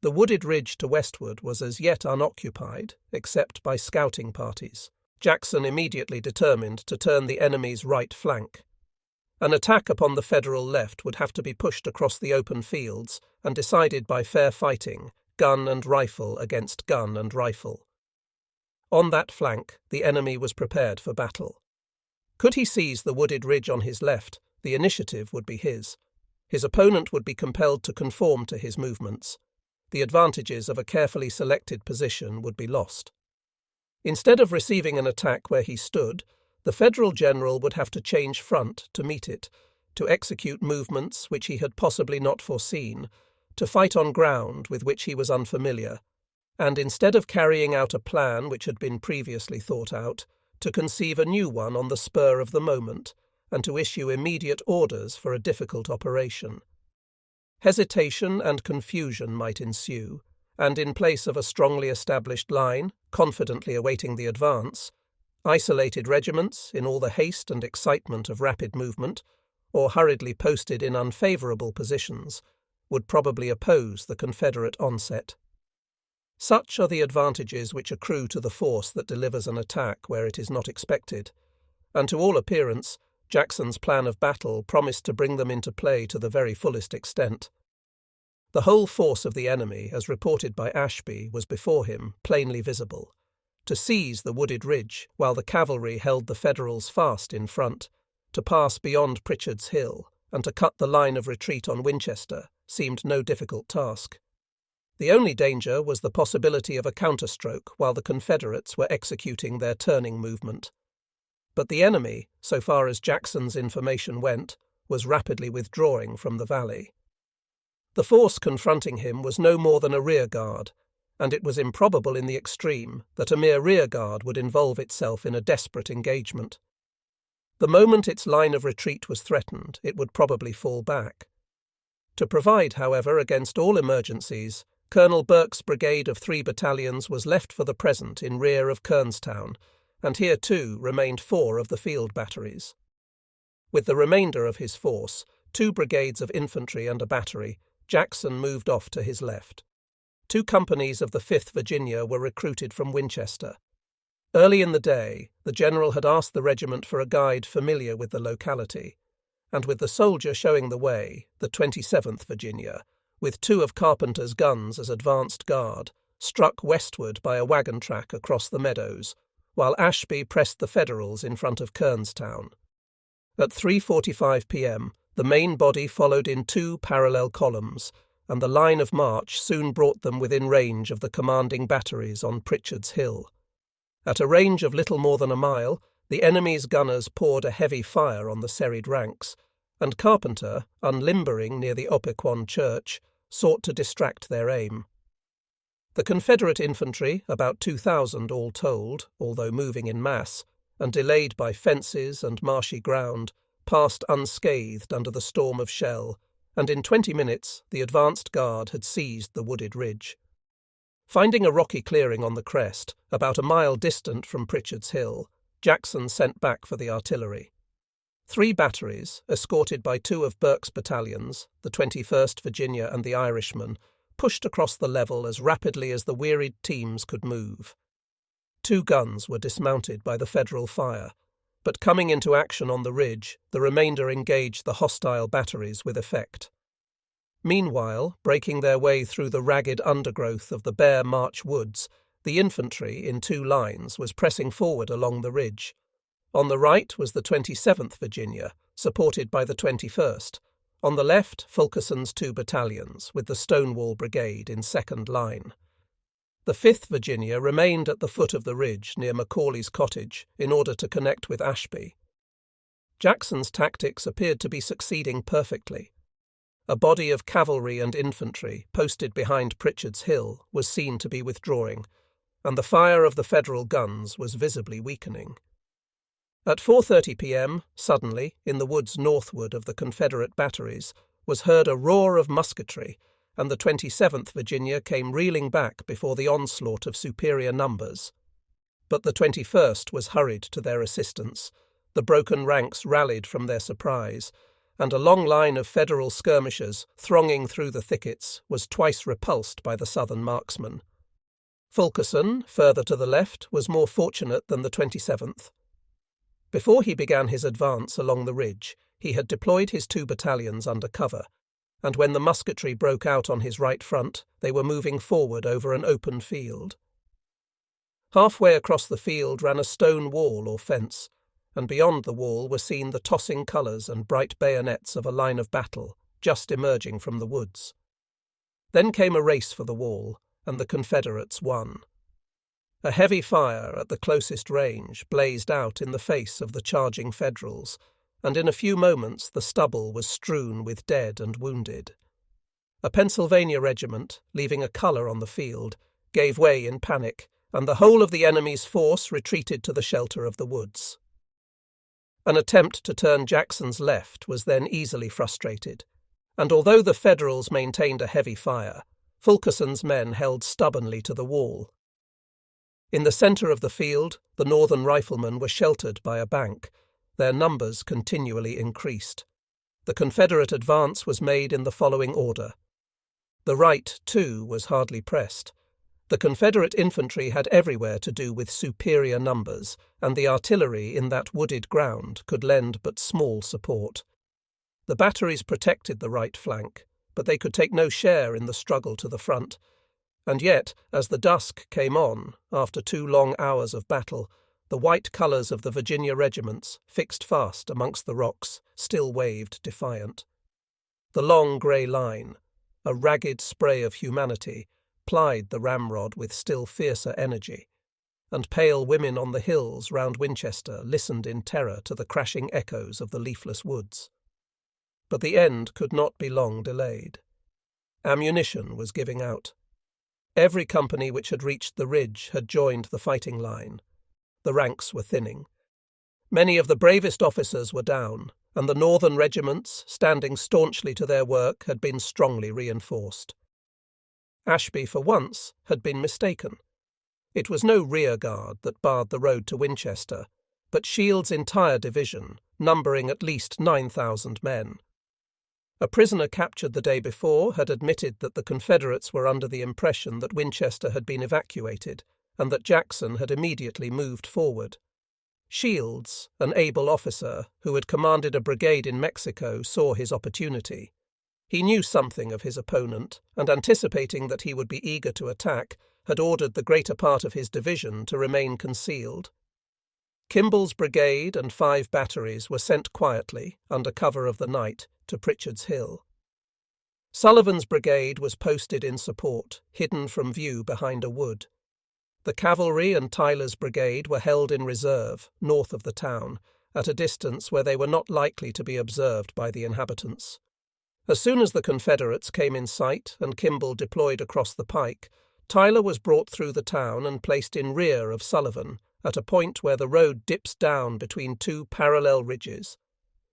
The wooded ridge to westward was as yet unoccupied, except by scouting parties. Jackson immediately determined to turn the enemy's right flank. An attack upon the Federal left would have to be pushed across the open fields and decided by fair fighting, gun and rifle against gun and rifle. On that flank, the enemy was prepared for battle. Could he seize the wooded ridge on his left, the initiative would be his. His opponent would be compelled to conform to his movements. The advantages of a carefully selected position would be lost. Instead of receiving an attack where he stood, the Federal general would have to change front to meet it, to execute movements which he had possibly not foreseen, to fight on ground with which he was unfamiliar, and instead of carrying out a plan which had been previously thought out, to conceive a new one on the spur of the moment, and to issue immediate orders for a difficult operation. Hesitation and confusion might ensue, and in place of a strongly established line, confidently awaiting the advance, isolated regiments, in all the haste and excitement of rapid movement, or hurriedly posted in unfavourable positions, would probably oppose the Confederate onset. Such are the advantages which accrue to the force that delivers an attack where it is not expected, and to all appearance, Jackson's plan of battle promised to bring them into play to the very fullest extent. The whole force of the enemy, as reported by Ashby, was before him, plainly visible. To seize the wooded ridge, while the cavalry held the Federals fast in front, to pass beyond Pritchard's Hill, and to cut the line of retreat on Winchester, seemed no difficult task. The only danger was the possibility of a counterstroke while the Confederates were executing their turning movement. But the enemy, so far as Jackson's information went, was rapidly withdrawing from the valley. The force confronting him was no more than a rear guard, and it was improbable in the extreme that a mere rear guard would involve itself in a desperate engagement. The moment its line of retreat was threatened, it would probably fall back. To provide, however, against all emergencies, Colonel Burke's brigade of 3 battalions was left for the present in rear of Kernstown, and here too remained 4 of the field batteries. With the remainder of his force, 2 brigades of infantry and a battery, Jackson moved off to his left. 2 companies of the 5th Virginia were recruited from Winchester. Early in the day, the general had asked the regiment for a guide familiar with the locality, and with the soldier showing the way, the 27th Virginia, with 2 of Carpenter's guns as advanced guard, struck westward by a wagon track across the meadows, while Ashby pressed the Federals in front of Kernstown. At 3:45 p.m., the main body followed in 2 parallel columns, and the line of march soon brought them within range of the commanding batteries on Pritchard's Hill. At a range of little more than a mile, the enemy's gunners poured a heavy fire on the serried ranks, and Carpenter, unlimbering near the Opequon church, sought to distract their aim. The Confederate infantry, about 2,000 all told, although moving in mass, and delayed by fences and marshy ground, passed unscathed under the storm of shell, and in 20 minutes the advanced guard had seized the wooded ridge. Finding a rocky clearing on the crest, about a mile distant from Pritchard's Hill, Jackson sent back for the artillery. 3 batteries, escorted by 2 of Burke's battalions, the 21st Virginia and the Irishman, pushed across the level as rapidly as the wearied teams could move. 2 guns were dismounted by the Federal fire, but coming into action on the ridge, the remainder engaged the hostile batteries with effect. Meanwhile, breaking their way through the ragged undergrowth of the bare March woods, the infantry, in 2 lines, was pressing forward along the ridge. On the right was the 27th Virginia, supported by the 21st. On the left, Fulkerson's 2 battalions, with the Stonewall Brigade in second line. The 5th Virginia remained at the foot of the ridge near Macaulay's cottage in order to connect with Ashby. Jackson's tactics appeared to be succeeding perfectly. A body of cavalry and infantry, posted behind Pritchard's Hill, was seen to be withdrawing, and the fire of the Federal guns was visibly weakening. At 4:30 p.m., suddenly, in the woods northward of the Confederate batteries, was heard a roar of musketry, and the 27th Virginia came reeling back before the onslaught of superior numbers. But the 21st was hurried to their assistance. The broken ranks rallied from their surprise, and a long line of Federal skirmishers, thronging through the thickets, was twice repulsed by the Southern marksmen. Fulkerson, further to the left, was more fortunate than the 27th. Before he began his advance along the ridge, he had deployed his 2 battalions under cover, and when the musketry broke out on his right front, they were moving forward over an open field. Halfway across the field ran a stone wall or fence, and beyond the wall were seen the tossing colours and bright bayonets of a line of battle just emerging from the woods. Then came a race for the wall, and the Confederates won. A heavy fire at the closest range blazed out in the face of the charging Federals, and in a few moments the stubble was strewn with dead and wounded. A Pennsylvania regiment, leaving a colour on the field, gave way in panic, and the whole of the enemy's force retreated to the shelter of the woods. An attempt to turn Jackson's left was then easily frustrated, and although the Federals maintained a heavy fire, Fulkerson's men held stubbornly to the wall. In the centre of the field, the Northern riflemen were sheltered by a bank. Their numbers continually increased. The Confederate advance was made in the following order. The right, too, was hardly pressed. The Confederate infantry had everywhere to do with superior numbers, and the artillery in that wooded ground could lend but small support. The batteries protected the right flank, but they could take no share in the struggle to the front. And yet, as the dusk came on, after 2 long hours of battle, the white colours of the Virginia regiments, fixed fast amongst the rocks, still waved defiant. The long grey line, a ragged spray of humanity, plied the ramrod with still fiercer energy, and pale women on the hills round Winchester listened in terror to the crashing echoes of the leafless woods. But the end could not be long delayed. Ammunition was giving out. Every company which had reached the ridge had joined the fighting line. The ranks were thinning. Many of the bravest officers were down, and the northern regiments, standing staunchly to their work, had been strongly reinforced. Ashby, for once, had been mistaken. It was no rear guard that barred the road to Winchester, but Shield's entire division, numbering at least 9,000 men. A prisoner captured the day before had admitted that the Confederates were under the impression that Winchester had been evacuated, and that Jackson had immediately moved forward. Shields, an able officer who had commanded a brigade in Mexico, saw his opportunity. He knew something of his opponent, and anticipating that he would be eager to attack, had ordered the greater part of his division to remain concealed. Kimball's brigade and 5 batteries were sent quietly, under cover of the night, to Pritchard's Hill. Sullivan's brigade was posted in support, hidden from view behind a wood. The cavalry and Tyler's brigade were held in reserve, north of the town, at a distance where they were not likely to be observed by the inhabitants. As soon as the Confederates came in sight and Kimball deployed across the pike, Tyler was brought through the town and placed in rear of Sullivan, at a point where the road dips down between 2 parallel ridges.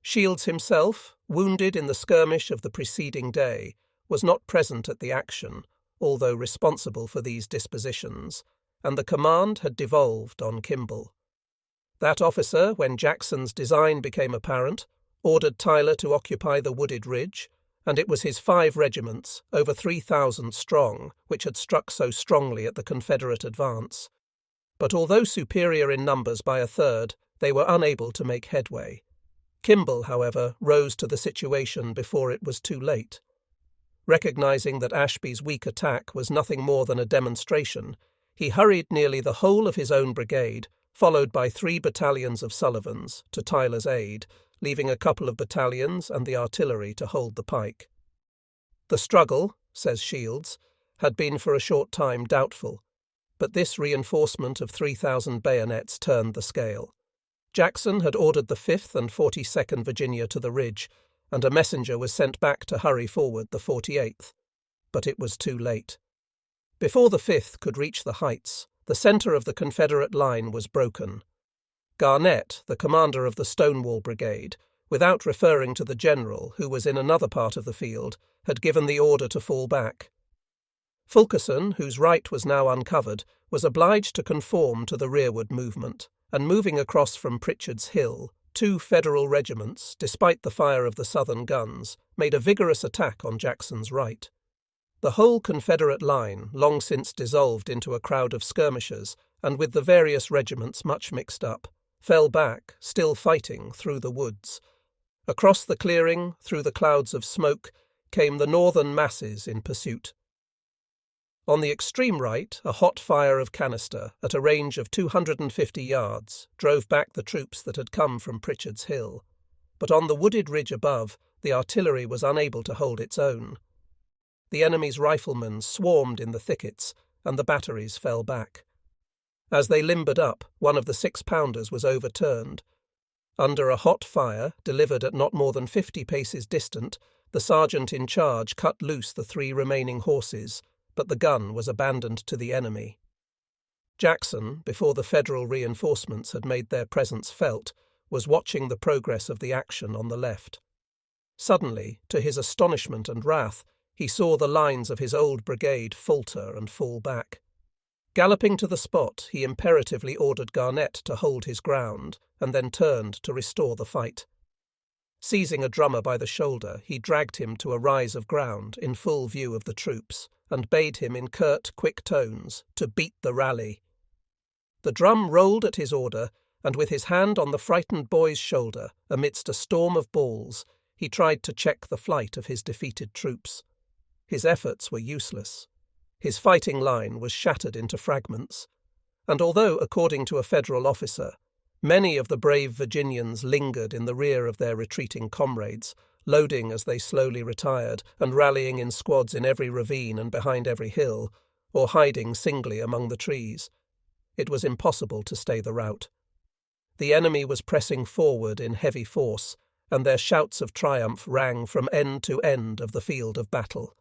Shields himself, wounded in the skirmish of the preceding day, was not present at the action, although responsible for these dispositions, and the command had devolved on Kimball. That officer, when Jackson's design became apparent, ordered Tyler to occupy the wooded ridge, and it was his 5 regiments, over 3,000 strong, which had struck so strongly at the Confederate advance. But although superior in numbers by a third, they were unable to make headway. Kimball, however, rose to the situation before it was too late. Recognizing that Ashby's weak attack was nothing more than a demonstration, he hurried nearly the whole of his own brigade, followed by 3 battalions of Sullivan's, to Tyler's aid, leaving a couple of battalions and the artillery to hold the pike. The struggle, says Shields, had been for a short time doubtful, but this reinforcement of 3,000 bayonets turned the scale. Jackson had ordered the 5th and 42nd Virginia to the ridge, and a messenger was sent back to hurry forward the 48th. But it was too late. Before the 5th could reach the heights, the centre of the Confederate line was broken. Garnett, the commander of the Stonewall Brigade, without referring to the general, who was in another part of the field, had given the order to fall back. Fulkerson, whose right was now uncovered, was obliged to conform to the rearward movement, and moving across from Pritchard's Hill, 2 Federal regiments, despite the fire of the Southern guns, made a vigorous attack on Jackson's right. The whole Confederate line, long since dissolved into a crowd of skirmishers, and with the various regiments much mixed up, fell back, still fighting, through the woods. Across the clearing, through the clouds of smoke, came the northern masses in pursuit. On the extreme right, a hot fire of canister, at a range of 250 yards, drove back the troops that had come from Pritchard's Hill. But on the wooded ridge above, the artillery was unable to hold its own. The enemy's riflemen swarmed in the thickets, and the batteries fell back. As they limbered up, one of the 6-pounders was overturned. Under a hot fire, delivered at not more than 50 paces distant, the sergeant in charge cut loose the 3 remaining horses, but the gun was abandoned to the enemy. Jackson, before the Federal reinforcements had made their presence felt, was watching the progress of the action on the left. Suddenly, to his astonishment and wrath, he saw the lines of his old brigade falter and fall back. Galloping to the spot, he imperatively ordered Garnett to hold his ground, and then turned to restore the fight. Seizing a drummer by the shoulder, he dragged him to a rise of ground in full view of the troops, and bade him in curt, quick tones to beat the rally. The drum rolled at his order, and with his hand on the frightened boy's shoulder, amidst a storm of balls, he tried to check the flight of his defeated troops. His efforts were useless. His fighting line was shattered into fragments, and although, according to a Federal officer, many of the brave Virginians lingered in the rear of their retreating comrades, loading as they slowly retired and rallying in squads in every ravine and behind every hill, or hiding singly among the trees, it was impossible to stay the rout. The enemy was pressing forward in heavy force, and their shouts of triumph rang from end to end of the field of battle.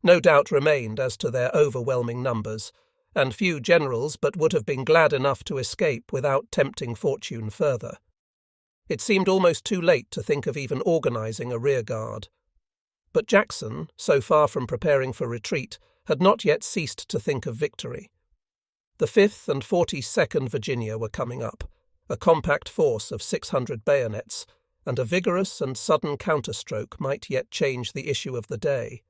No doubt remained as to their overwhelming numbers, and few generals but would have been glad enough to escape without tempting fortune further. It seemed almost too late to think of even organizing a rearguard. But Jackson, so far from preparing for retreat, had not yet ceased to think of victory. The 5th and 42nd Virginia were coming up, a compact force of 600 bayonets, and a vigorous and sudden counterstroke might yet change the issue of the day.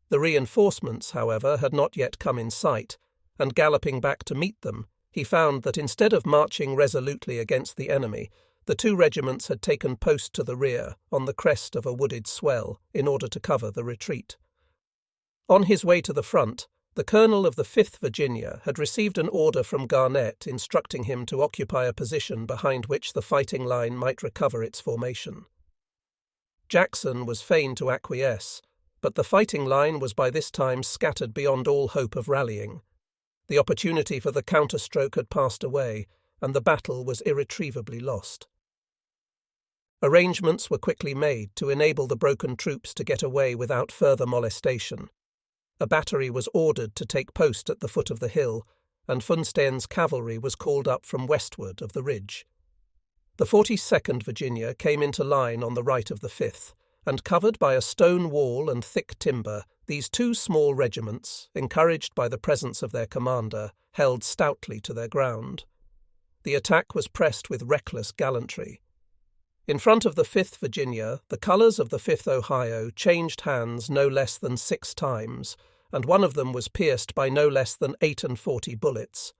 The reinforcements, however, had not yet come in sight, and galloping back to meet them, he found that instead of marching resolutely against the enemy, the 2 regiments had taken post to the rear, on the crest of a wooded swell, in order to cover the retreat. On his way to the front, the colonel of the 5th Virginia had received an order from Garnett instructing him to occupy a position behind which the fighting line might recover its formation. Jackson was fain to acquiesce, but the fighting line was by this time scattered beyond all hope of rallying. The opportunity for the counterstroke had passed away, and the battle was irretrievably lost. Arrangements were quickly made to enable the broken troops to get away without further molestation. A battery was ordered to take post at the foot of the hill, and Funstein's cavalry was called up from westward of the ridge. The 42nd Virginia came into line on the right of the 5th, and covered by a stone wall and thick timber, these 2 small regiments, encouraged by the presence of their commander, held stoutly to their ground. The attack was pressed with reckless gallantry. In front of the 5th Virginia, the colors of the 5th Ohio changed hands no less than 6 times, and one of them was pierced by no less than 48 bullets.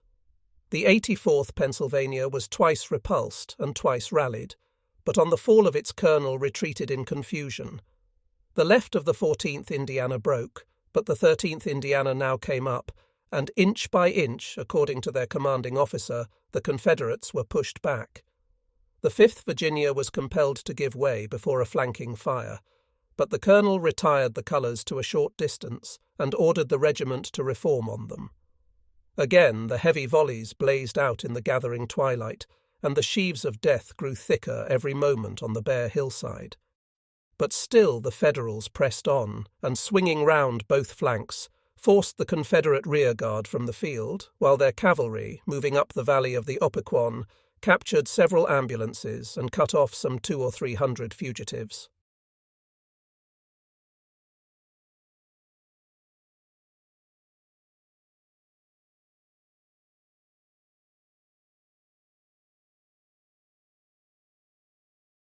The 84th Pennsylvania was twice repulsed and twice rallied, but on the fall of its colonel retreated in confusion. The left of the 14th Indiana broke, but the 13th Indiana now came up, and inch by inch, according to their commanding officer, the Confederates were pushed back. The 5th Virginia was compelled to give way before a flanking fire, but the colonel retired the colours to a short distance and ordered the regiment to reform on them. Again the heavy volleys blazed out in the gathering twilight, and the sheaves of death grew thicker every moment on the bare hillside. But still the Federals pressed on, and swinging round both flanks, forced the Confederate rearguard from the field, while their cavalry, moving up the valley of the Opequon, captured several ambulances and cut off some 200 or 300 fugitives.